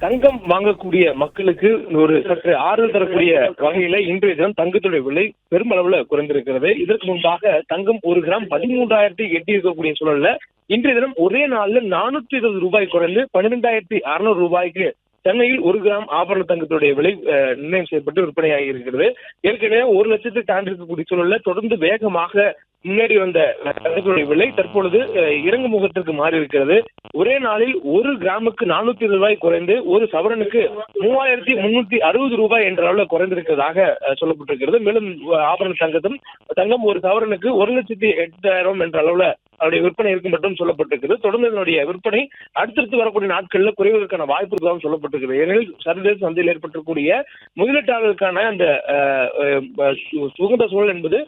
தங்கம் வாங்கக்கூடிய மக்களுக்கு ஒரு சற்று ஆறுதல் தரக்கூடிய வகையில இன்றைய தினம் தங்கத்துடைய விலை பெருமளவுல குறைந்திருக்கிறது. இதற்கு முன்பாக தங்கம் ஒரு கிராம் 13,000 எட்டி இருக்கக்கூடிய சூழல்ல இன்றைய தினம் ஒரே நாள்ல 420 ரூபாய் குறைந்து 12,600 ரூபாய்க்கு சென்னையில் ஒரு கிராம் ஆபரண தங்கத்துடைய விலை நிர்ணயம் செய்யப்பட்டு விற்பனையாகி இருக்கிறது. ஏற்கனவே 1 லட்சத்தை தாண்டி இருக்கக்கூடிய சூழல்ல தொடர்ந்து வேகமாக முன்னேறி வந்த தங்கத்துடைய விலை தற்பொழுது இறங்கு முகத்திற்கு மாறி இருக்கிறது. ஒரே நாளில் ஒரு கிராமுக்கு 420 ரூபாய் குறைந்து ஒரு சவரனுக்கு 3,360 ரூபாய் என்ற அளவில் குறைந்திருக்கிறதாக சொல்லப்பட்டிருக்கிறது. மேலும் ஆபரண தங்கம் ஒரு சவரனுக்கு 1,08,000 என்ற அளவுல அவருடைய விற்பனை இருக்கும் மட்டும் சொல்லப்பட்டிருக்கிறது. தொடர்ந்து இதனுடைய விற்பனை அடுத்தடுத்து வரக்கூடிய நாட்களில் குறைவதற்கான வாய்ப்பு இருப்பதாக சொல்லப்பட்டிருக்கிறது. ஏனெனில் சர்வதேச சந்தையில் ஏற்பட்டிருக்கக்கூடிய முதலீட்டாளர்களுக்கான அந்த சுகந்த சூழல் என்பது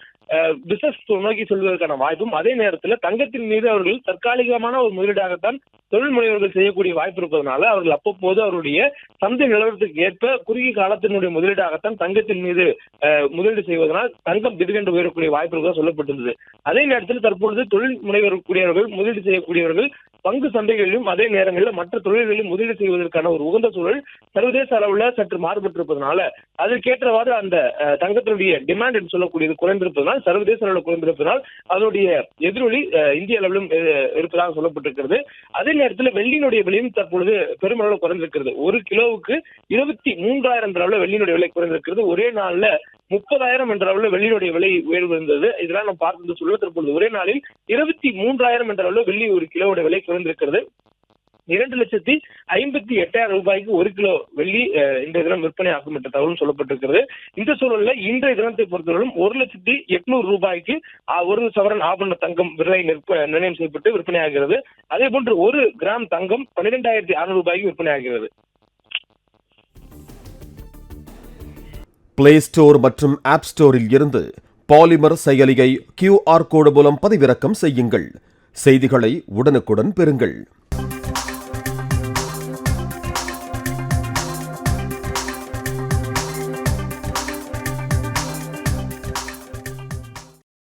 பிசினஸ் நோக்கி செல்வதற்கான வாய்ப்பும், அதே நேரத்தில் தங்கத்தின் மீது அவர்கள் தற்காலிகமான ஒரு முதலீடாகத்தான் தொழில் முனைவர்கள் செய்யக்கூடிய வாய்ப்பு இருப்பதனால அவர்கள் அவ்வப்போது அவருடைய சந்தை நிலவரத்துக்கு ஏற்ப குறுகிய காலத்தினுடைய முதலீடாகத்தான் தங்கத்தின் மீது முதலீடு செய்வதனால் தங்கம் திடீரென்று உயரக்கூடிய வாய்ப்பு இருப்பதாக சொல்லப்பட்டிருந்தது. அதே நேரத்தில் தற்பொழுது தொழில் முனைவர்களுடையவர்கள் முதலீடு செய்யக்கூடியவர்கள் பங்கு சந்தைகளிலும் அதே நேரங்களில் மற்ற தொழில்களிலும் முதலீடு செய்வதற்கான ஒரு உகந்த சூழல் சர்வதேச அளவில் சற்று மாறுபட்டிருப்பதனால அதற்கேற்றவாறு அந்த தங்கத்தினுடைய டிமாண்ட் என்று சொல்லக்கூடியது குறைந்திருப்பதனால், சர்வதேச அளவில் குறைந்திருப்பதனால் அதனுடைய எதிரொலி இந்திய அளவிலும் இருப்பதாக சொல்லப்பட்டிருக்கிறது. அதே நேரத்தில் வெள்ளியினுடைய விலையும் தற்பொழுது பெருமளவு குறைந்திருக்கிறது. ஒரு கிலோவுக்கு 23,000 என்ற அளவில் வெள்ளியினுடைய விலை குறைந்திருக்கிறது. ஒரே நாள்ல 30,000 என்ற அளவில் வெள்ளியினுடைய விலை உயர்வு இருந்தது. இதெல்லாம் நம்ம பார்த்து சொல்ல தற்பொழுது ஒரே நாளில் 23,000 என்ற அளவில் வெள்ளி ஒரு கிலோவுடைய விலை குறைந்திருக்கிறது. 2,58,000 ரூபாய்க்கு ஒரு கிலோ வெள்ளி இன்றைய தினம் விற்பனை ஆகும் என்ற தகவலும் சொல்லப்பட்டிருக்கிறது. இந்த சூழலில் இன்றைய தினத்தை பொறுத்தவரையிலும் 1,08,000 ரூபாய்க்கு ஒரு சவரன் ஆபரண தங்கம் விலை நிர்ணயம் செய்யப்பட்டு விற்பனை ஆகிறது. அதே போன்று ஒரு கிராம் தங்கம் 12,600 ரூபாய்க்கு விற்பனை ஆகிறது. பிளே ஸ்டோர் மற்றும் ஆப் ஸ்டோரில் இருந்து பாலிமர் செயலியை QR கோடு மூலம் பதிவிறக்கம் செய்யுங்கள். செய்திகளை உடனுக்குடன் பெறுங்கள்.